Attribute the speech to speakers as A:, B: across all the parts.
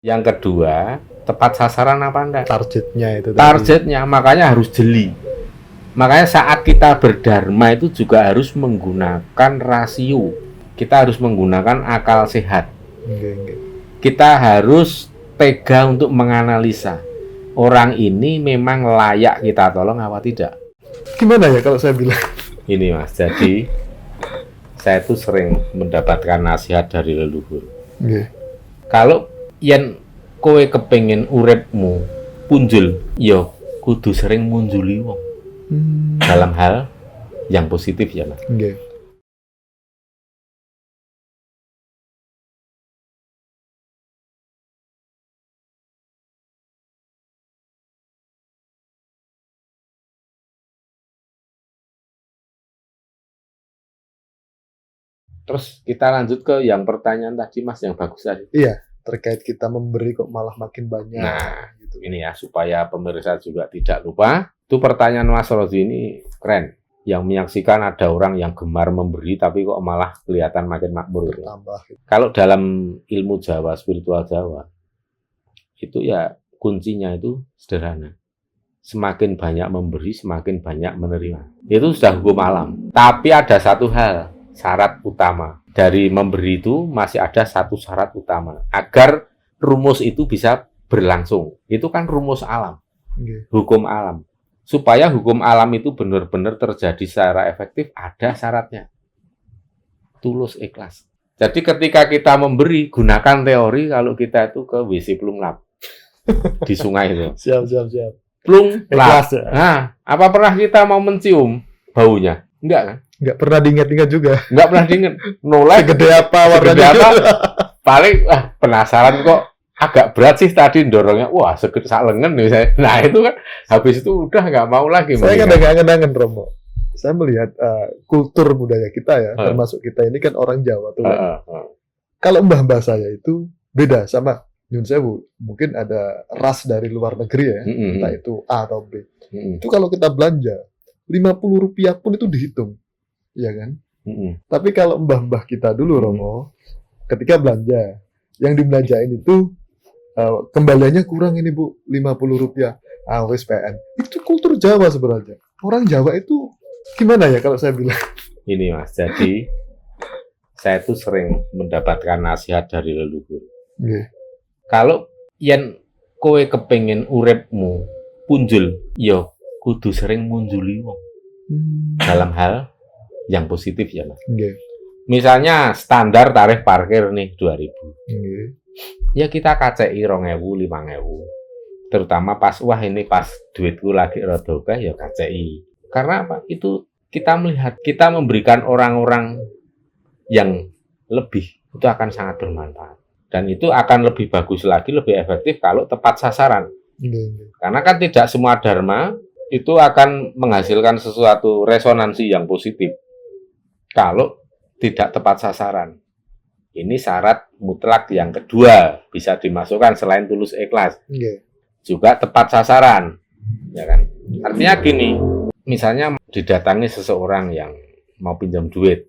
A: Yang kedua, tepat sasaran apa enggak?
B: Targetnya itu tadi.
A: Targetnya, makanya harus jeli. Makanya saat kita berdharma itu juga harus menggunakan rasio. Kita harus menggunakan akal sehat. Kita harus tega untuk menganalisa. Orang ini memang layak kita tolong apa tidak?
B: Gimana ya kalau saya bilang?
A: Ini Mas, jadi saya tuh sering mendapatkan nasihat dari leluhur. Kalau yen kowe kepengin uripmu punjul, yo kudu sering munjuli wong. Dalam hal yang positif ya, Mas. Terus kita lanjut ke yang pertanyaan tadi Mas, yang bagus tadi.
B: Iya, terkait kita memberi kok malah makin banyak.
A: Nah, gitu. Ini ya supaya pemirsa juga tidak lupa. Itu pertanyaan Mas Rozi ini keren. Yang menyaksikan ada orang yang gemar memberi tapi kok malah kelihatan makin makmur. Kalau dalam ilmu Jawa, spiritual Jawa, itu ya kuncinya itu sederhana. Semakin banyak memberi, semakin banyak menerima. Itu sudah hukum alam. Tapi ada satu hal, syarat utama. Dari memberi itu masih ada satu syarat utama. Agar rumus itu bisa berlangsung. Itu kan rumus alam. Hukum alam. Supaya hukum alam itu benar-benar terjadi secara efektif, ada syaratnya. Tulus ikhlas. Jadi ketika kita memberi, gunakan teori kalau kita itu ke WC Plunglap. Di sungai itu.
B: Siap.
A: Plung,
B: ikhlas ya.
A: Nah, apa pernah kita mau mencium baunya? Enggak kan?
B: Enggak pernah diingat-ingat juga.
A: Enggak pernah diingat. Nolai
B: segede apa warnanya?
A: Paling penasaran kok agak berat sih tadi dorongnya. Wah, segede sak lengan misalnya. Nah, itu kan habis itu udah enggak mau lagi.
B: Saya kan enggak ngenangan Romo. Saya melihat kultur budaya kita ya, termasuk kita ini kan orang Jawa tuh. Kalau mbah-mbah saya itu beda sama Nyun Sewu, mungkin ada ras dari luar negeri ya, entah itu A atau B. Itu kalau kita belanja, Rp50 pun itu dihitung, ya kan? Tapi kalau mbah-mbah kita dulu, Romo, ketika belanja, yang dibelanjain itu kembaliannya kurang ini Bu, Rp50. Wes PN. Itu kultur Jawa sebenarnya. Orang Jawa itu gimana ya kalau saya bilang?
A: Ini Mas, jadi saya tuh sering mendapatkan nasihat dari leluhur. Kalau yen kowe kepengin uripmu punjul, yo kudu sering munjuli wong. Dalam hal yang positif ya, Mas. Misalnya standar tarif parkir nih 2.000. Ya kita kacei 2.000, 5.000. Terutama pas ini pas duitku lagi rada akeh ya kacei. Karena apa? Itu kita melihat, kita memberikan orang-orang yang lebih, itu akan sangat bermanfaat. Dan itu akan lebih bagus lagi, lebih efektif kalau tepat sasaran. Karena kan tidak semua dharma itu akan menghasilkan sesuatu resonansi yang positif kalau tidak tepat sasaran. Ini syarat mutlak yang kedua, bisa dimasukkan selain tulus ikhlas. Juga tepat sasaran. Ya kan? Artinya gini, misalnya didatangi seseorang yang mau pinjam duit.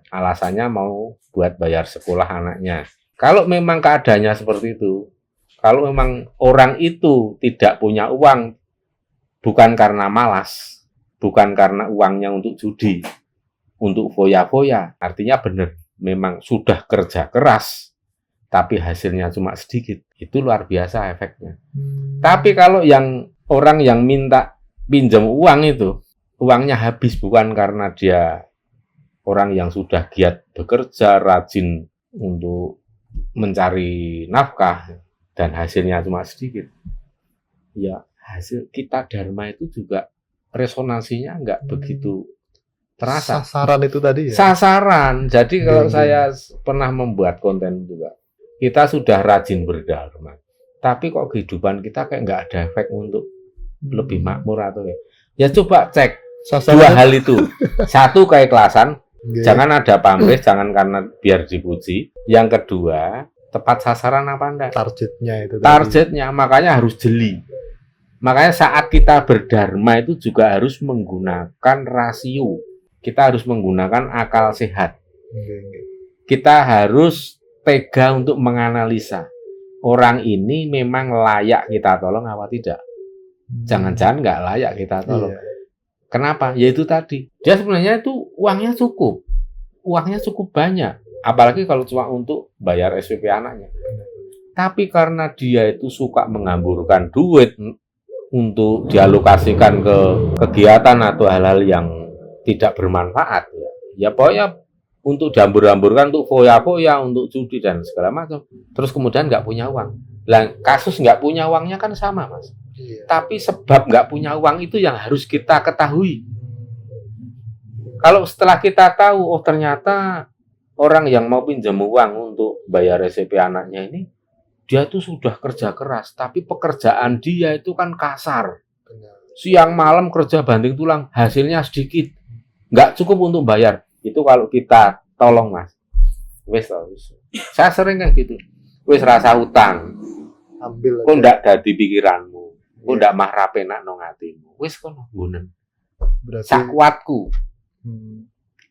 A: Alasannya mau buat bayar sekolah anaknya. Kalau memang keadaannya seperti itu, kalau memang orang itu tidak punya uang, bukan karena malas, bukan karena uangnya untuk judi, untuk foya-foya, artinya benar, memang sudah kerja keras, tapi hasilnya cuma sedikit, itu luar biasa efeknya. Tapi kalau yang orang yang minta pinjam uang itu, uangnya habis bukan karena dia orang yang sudah giat bekerja, rajin untuk mencari nafkah dan hasilnya cuma sedikit. Ya, hasil kita dharma itu juga resonansinya enggak begitu terasa.
B: Sasaran itu tadi ya.
A: Sasaran. Jadi kalau saya pernah membuat konten juga, kita sudah rajin berdharma. Tapi kok kehidupan kita kayak enggak ada efek untuk lebih makmur atau ya coba cek dua hal itu. Satu keikhlasan. Jangan ada pamrih, jangan karena biar dipuji. Yang kedua, tepat sasaran apa enggak?
B: Targetnya itu tadi.
A: Targetnya, makanya harus jeli. Makanya saat kita berdharma itu juga harus menggunakan rasio. Kita harus menggunakan akal sehat. Kita harus tega untuk menganalisa. orang ini memang layak kita tolong apa tidak. Jangan-jangan nggak layak kita tolong.
B: Iya.
A: Kenapa? Ya itu tadi. Dia sebenarnya itu uangnya cukup. Uangnya cukup banyak. Apalagi kalau cuma untuk bayar SPP anaknya. Tapi karena dia itu suka menghamburkan duit untuk dialokasikan ke kegiatan atau hal-hal yang tidak bermanfaat. Ya pokoknya untuk dihambur-hamburkan untuk foya-foya, untuk judi dan segala macam. Terus kemudian nggak punya uang. Lah kasus nggak punya uangnya kan sama, Mas.
B: Iya.
A: Tapi sebab nggak punya uang itu yang harus kita ketahui. Kalau setelah kita tahu, oh ternyata orang yang mau pinjam uang untuk bayar SPP anaknya ini, dia itu sudah kerja keras, tapi pekerjaan dia itu kan kasar. Siang malam kerja banting tulang, hasilnya sedikit. Nggak cukup untuk bayar. Itu kalau kita tolong, Mas. Wes. Saya sering kayak gitu. Wes rasa utang.
B: Ambil.
A: Kok ndak dadi pikiranmu. Kok ndak mahrape nak nang atimu. Wes kono gunen.
B: Berarti
A: sak kuatku.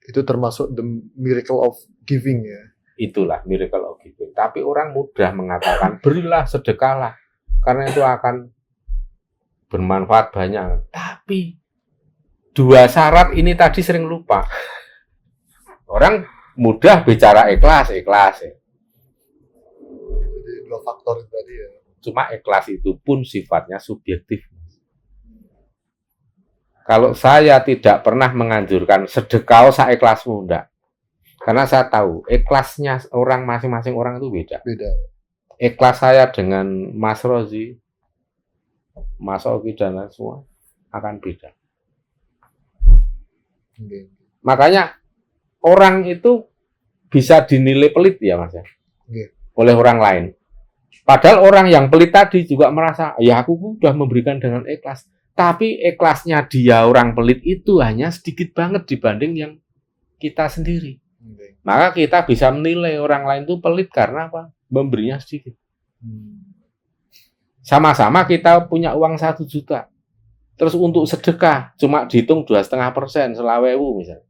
B: Itu termasuk the miracle of giving ya.
A: Itulah miracle of giving. Tapi orang mudah mengatakan berilah, sedekahlah. Karena itu akan bermanfaat banyak. Tapi dua syarat ini tadi sering lupa. Orang mudah bicara ikhlas ya.
B: Jadi dua faktor itu tadi ya.
A: Cuma ikhlas itu pun sifatnya subjektif. Kalau saya tidak pernah menganjurkan sedekah seikhlasmu, enggak. Karena saya tahu ikhlasnya orang masing-masing orang itu beda. Ikhlas saya dengan Mas Rozi, Mas Oki dan lain semua akan beda. Makanya orang itu bisa dinilai pelit ya, Mas ya. Oleh orang lain. Padahal orang yang pelit tadi juga merasa, ya aku sudah memberikan dengan ikhlas. Tapi ikhlasnya dia orang pelit itu hanya sedikit banget dibanding yang kita sendiri. Maka kita bisa menilai orang lain itu pelit karena apa? Memberinya sedikit. Sama-sama kita punya uang 1 juta. Terus untuk sedekah cuma dihitung 2,5%, selawewu misalnya.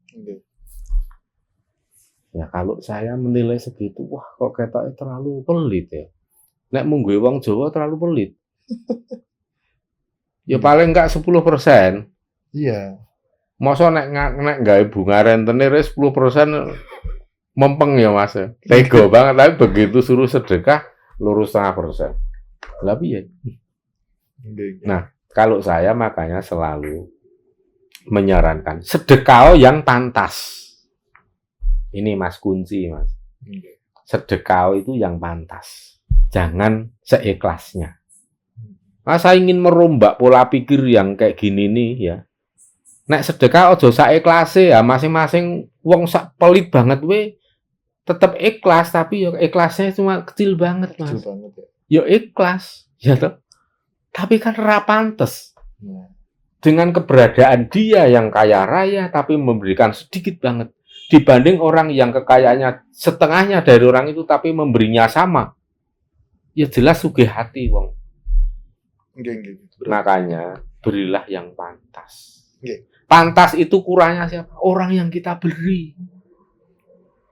A: Ya kalau saya menilai segitu, wah kok ketoknya terlalu pelit ya. Nek mungguhe wong Jawa terlalu pelit. Ya paling enggak 10%.
B: Iya.
A: Masa nek gawe bunga rentenir 10% mempeng ya Mas. Tega banget, tapi begitu suruh sedekah 2,5%. Lah piye? Nah, kalau saya makanya selalu menyarankan sedekah yang pantas. Ini Mas kunci, Mas. Sedekah itu yang pantas. Jangan seikhlasnya. Nah, saya ingin merombak pola pikir yang kayak gini nih ya. Nek sedekah aja saikhlase ya, masing-masing wong sak pelit banget we tetap ikhlas, tapi ya ikhlasnya cuma kecil banget, Mas.
B: Kecil banget ya.
A: Ya ikhlas, ya toh. Tapi kan ra pantes. Dengan keberadaan dia yang kaya raya tapi memberikan sedikit banget dibanding orang yang kekayaannya setengahnya dari orang itu tapi memberinya sama. Ya jelas sugih hati wong. Makanya berilah yang pantas. Pantas itu kurangnya siapa? Orang yang kita beri.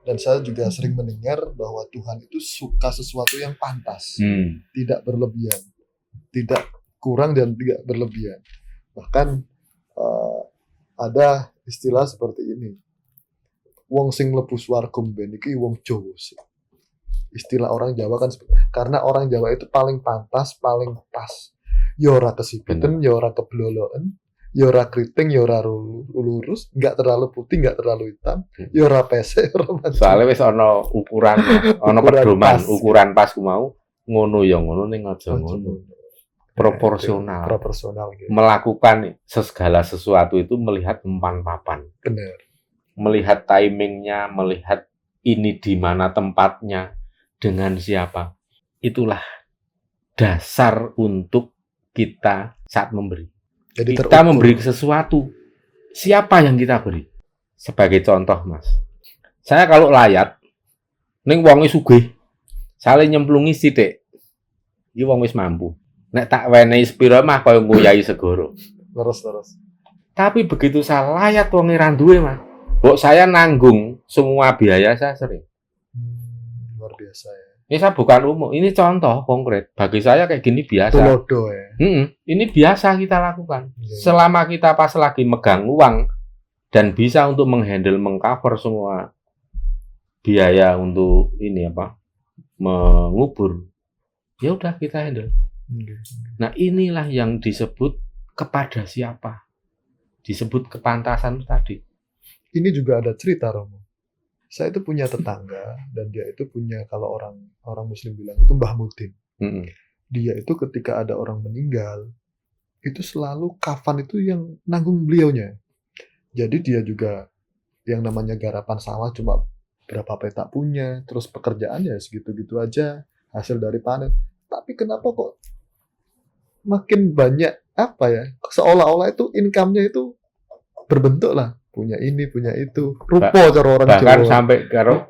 B: Dan saya juga sering mendengar bahwa Tuhan itu suka sesuatu yang pantas, tidak berlebihan, tidak kurang dan tidak berlebihan. Bahkan ada istilah seperti ini. Wong sing mlebu swarga mben iki wong Jawa sih. Istilah orang Jawa kan karena orang Jawa itu paling pantas, paling pas. Ya ora kesipiten, ya ora kebloloken, ya ora kriting, ya ora lurus, enggak terlalu putih, enggak terlalu hitam, ya ora pesek, ora macam.
A: Soalnya wis ana ukuran, ana pedoman, ukuran pas ku mau, ngono ya ngono ning aja ngono. Proporsional.
B: Gitu.
A: Melakukan segala sesuatu itu melihat empan papan.
B: Benar.
A: Melihat timingnya, melihat ini di mana tempatnya, dengan siapa. Itulah dasar untuk kita saat memberi. Jadi kita memberi sesuatu. Siapa yang kita beri? Sebagai contoh, Mas. Saya kalau layat, ning wong wis sugih, saling nyemplungi sithik. Iki wong wis mampu. Nek tak wenehi sepira mah kaya nguyai segoro.
B: Terus.
A: Tapi begitu saya layat wong ra duwe, Mas. Mbok saya nanggung semua biaya saya sering.
B: Luar biasa ya.
A: Ini saya bukan umum, ini contoh konkret. Bagi saya kayak gini biasa.
B: Tulodo ya.
A: Ini biasa kita lakukan.
B: Iya.
A: Selama kita pas lagi megang uang dan bisa untuk mengcover semua biaya untuk ini mengubur, ya udah kita handle. Nah, inilah yang disebut kepada siapa? Disebut kepantasan tadi.
B: Ini juga ada cerita, Romo. Saya itu punya tetangga dan dia itu punya, kalau orang Muslim bilang itu Mbah Mudin. Dia itu ketika ada orang meninggal itu selalu kafan itu yang nanggung beliaunya. Jadi dia juga yang namanya garapan sawah cuma berapa petak punya, terus pekerjaannya segitu-gitu aja hasil dari panen. Tapi kenapa kok makin banyak seolah-olah itu income-nya itu berbentuk lah, punya ini, punya itu, rupa cara orang Jawa.
A: Bahkan sampai kalau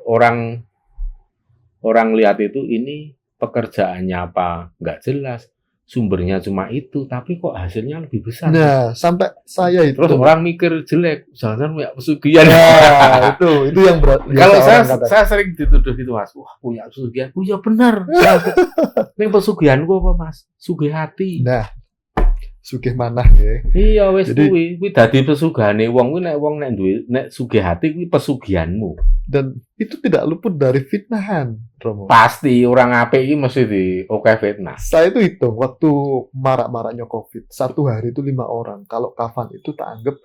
A: orang lihat itu ini pekerjaannya apa nggak jelas, sumbernya cuma itu, tapi kok hasilnya lebih besar.
B: Nah, sampai saya itu.
A: Terus orang mikir jelek, jangan punya pesugihan.
B: Nah, itu yang berat.
A: Kalau saya sering dituduh gitu, Mas. Wah, punya pesugihan. Oh ya benar. Ini pesugihanku apa, Mas? Sugih hati.
B: Nah, sugih manah ya.
A: Iya, wis kuwi dadi pesugihane wong kuwi nek wong nek sugih hati kuwi pesugihanmu.
B: Dan itu tidak luput dari fitnahan, Romo.
A: Pasti orang apik iki mesti fitnah.
B: Saya itu hitung waktu marak-maraknya Covid, satu hari itu 5 orang. Kalau kafan itu tak anggap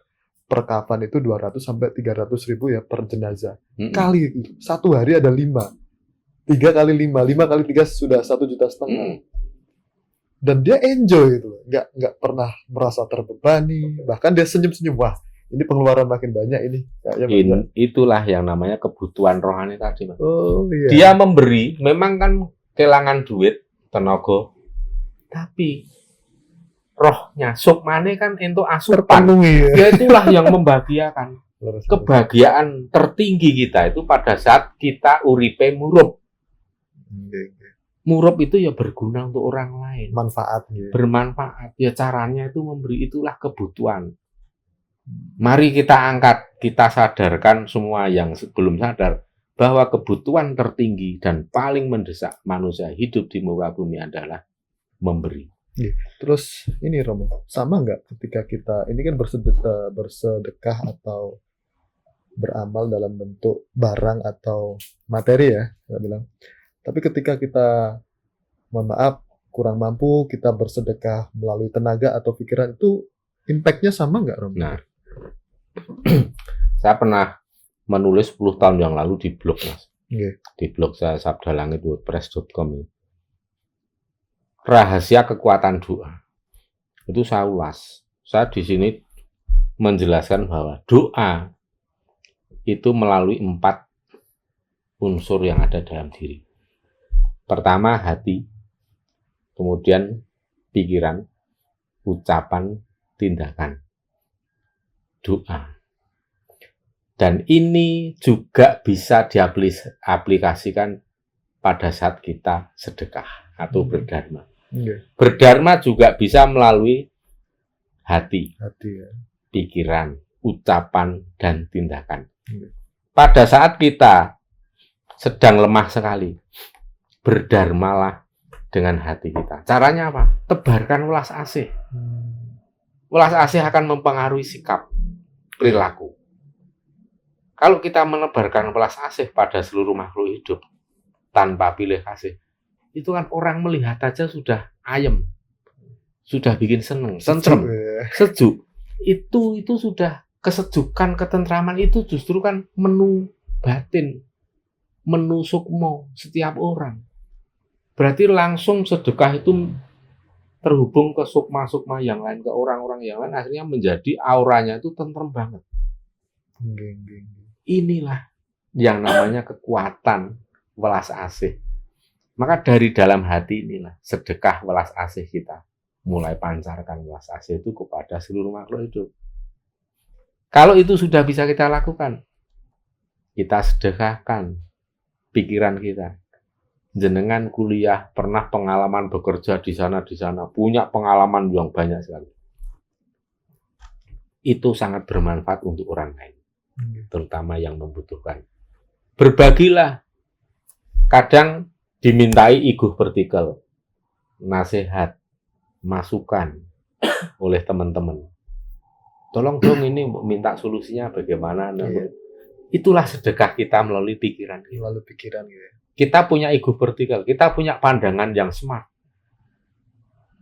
B: per kafan itu 200 sampai 300 ribu ya per jenazah. Kali satu hari ada 5. 3 kali 5, 5 kali 3 sudah 1,5 juta. Dan dia enjoy itu, nggak pernah merasa terbebani, bahkan dia senyum-senyum, wah ini pengeluaran makin banyak ini.
A: Itulah yang namanya kebutuhan rohani tadi, Mas.
B: Oh, iya.
A: Dia memberi, memang kan kehilangan duit, tenaga, tapi rohnya, sukmane kan entuk asupan. Ya itulah yang membahagiakan. Kebahagiaan tertinggi kita itu pada saat kita uripe murup. Murup itu ya berguna untuk orang lain.
B: Manfaat. Ya.
A: Bermanfaat. Ya caranya itu memberi, itulah kebutuhan. Mari kita angkat, kita sadarkan semua yang belum sadar bahwa kebutuhan tertinggi dan paling mendesak manusia hidup di muka bumi adalah memberi.
B: Terus ini Romo, sama nggak ketika kita ini kan bersedekah atau beramal dalam bentuk barang atau materi ya, saya bilang. Tapi ketika kita, mohon maaf, kurang mampu, kita bersedekah melalui tenaga atau pikiran, itu impact-nya sama nggak, Romo?
A: Nah, saya pernah menulis 10 tahun yang lalu di blog, Mas. Di blog saya, sabdalangit.wordpress.com. Rahasia kekuatan doa. Itu saya ulas. Saya di sini menjelaskan bahwa doa itu melalui 4 unsur yang ada dalam diri. Pertama, hati, kemudian pikiran, ucapan, tindakan, doa. Dan ini juga bisa diaplikasikan pada saat kita sedekah atau berdharma. Berdharma juga bisa melalui hati, pikiran, ucapan, dan tindakan. Pada saat kita sedang lemah sekali, berdharmalah dengan hati kita. Caranya apa? Tebarkan welas asih. Welas asih akan mempengaruhi sikap, perilaku. Kalau kita menebarkan welas asih pada seluruh makhluk hidup tanpa pilih kasih, itu kan orang melihat aja sudah ayem, sudah bikin seneng, sentrem, sejuk. Itu sudah kesejukan, ketentraman itu justru kan menu batin, menu sukmo setiap orang. Berarti langsung sedekah itu terhubung ke sukma-sukma yang lain, ke orang-orang yang lain, akhirnya menjadi auranya itu tentrem banget. Inilah yang namanya kekuatan welas asih. Maka dari dalam hati inilah sedekah welas asih kita mulai pancarkan welas asih itu kepada seluruh makhluk hidup. Kalau itu sudah bisa kita lakukan, kita sedekahkan pikiran kita. Jenengan kuliah, pernah pengalaman bekerja di sana, punya pengalaman yang banyak sekali. Itu sangat bermanfaat untuk orang lain, terutama yang membutuhkan. Berbagilah. Kadang dimintai ego vertikal, nasihat, masukan oleh teman-teman. Tolong dong ini minta solusinya bagaimana. Itulah sedekah kita melalui pikiran.
B: Melalui pikiran gitu.
A: Kita punya ego vertikal, kita punya pandangan yang smart.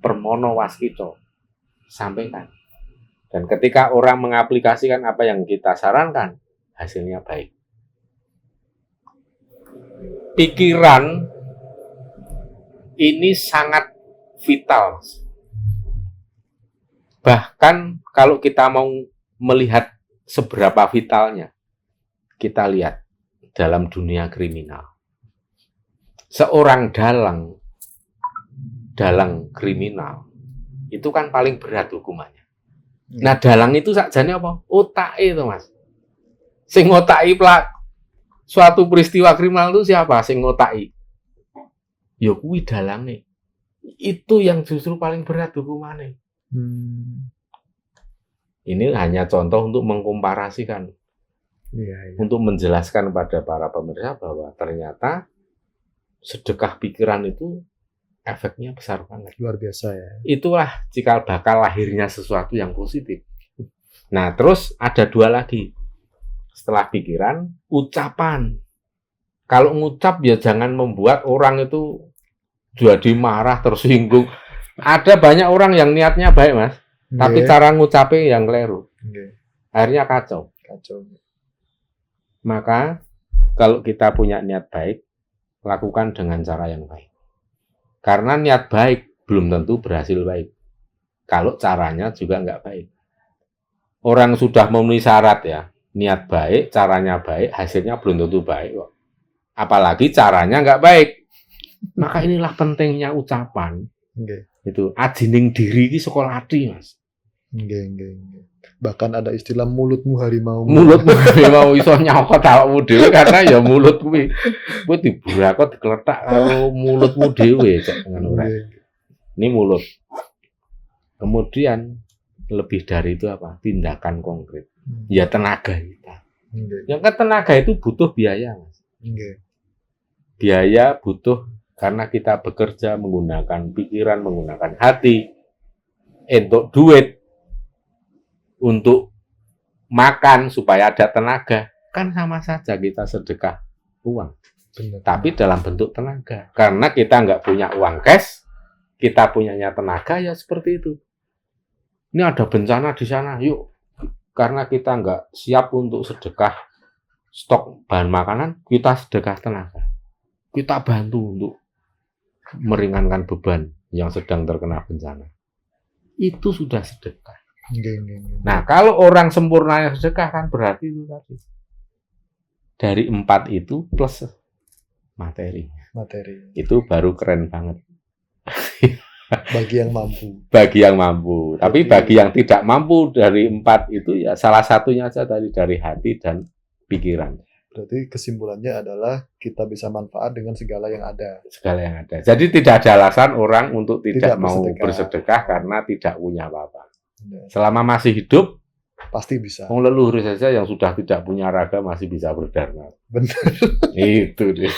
A: Permono waskito. Sampaikan. Dan ketika orang mengaplikasikan apa yang kita sarankan, hasilnya baik. Pikiran ini sangat vital. Bahkan kalau kita mau melihat seberapa vitalnya, kita lihat dalam dunia kriminal. Seorang dalang kriminal, itu kan paling berat hukumannya. Nah, dalang itu sakjane apa? Otak itu, Mas. Sing ngotaki suatu peristiwa kriminal itu siapa? Sing ngotaki. Ya kuwi dalange. Itu yang justru paling berat hukumannya. Ini hanya contoh untuk mengkomparasikan. Untuk menjelaskan pada para pemirsa bahwa ternyata sedekah pikiran itu efeknya besar banget.
B: Luar biasa ya.
A: Itulah cikal bakal lahirnya sesuatu yang positif. Nah, terus ada dua lagi. Setelah pikiran, ucapan. Kalau ngucap ya jangan membuat orang itu jadi marah, tersinggung. Ada banyak orang yang niatnya baik, Mas. Tapi cara ngucapnya yang keliru. Akhirnya kacau. Maka kalau kita punya niat baik, lakukan dengan cara yang baik. Karena niat baik belum tentu berhasil baik. Kalau caranya juga nggak baik. Orang sudah memenuhi syarat ya, niat baik, caranya baik, hasilnya belum tentu baik kok. Apalagi caranya nggak baik. Maka inilah pentingnya ucapan. Itu ajining diri ini sekolah hati, Mas.
B: Bahkan ada istilah mulutmu harimau.
A: Mulutmu harimau iso nyokot awakmu dhewe karena ya mulut kuwi. Kuwi diburakot dikletak karo mulutmu dhewe cek ngono rek. Ini mulut. Kemudian lebih dari itu apa? Tindakan konkret. Ya tenaga kita. Yang kan tenaga itu butuh biaya, Mas. Biaya butuh karena kita bekerja menggunakan pikiran, menggunakan hati, untuk duit, untuk makan supaya ada tenaga, kan sama saja kita sedekah uang. Tapi dalam bentuk tenaga. Karena kita nggak punya uang cash, kita punyanya tenaga ya seperti itu. Ini ada bencana di sana, yuk. Karena kita nggak siap untuk sedekah stok bahan makanan, kita sedekah tenaga. Kita bantu untuk meringankan beban yang sedang terkena bencana. Itu sudah sedekah. Nah, kalau orang sempurna yang sedekah kan berarti itu tadi. Dari 4 itu plus materi. Itu baru keren banget.
B: Bagi yang mampu.
A: Tapi bagi yang tidak mampu dari 4 itu ya salah satunya aja dari hati dan pikiran.
B: Berarti kesimpulannya adalah kita bisa manfaat dengan segala yang ada.
A: Jadi tidak ada alasan orang untuk tidak mau bersedekah karena tidak punya apa-apa. Selama masih hidup,
B: pasti bisa.
A: Leluhur saja yang sudah tidak punya raga masih bisa berdharma.
B: Benar.
A: Itu deh.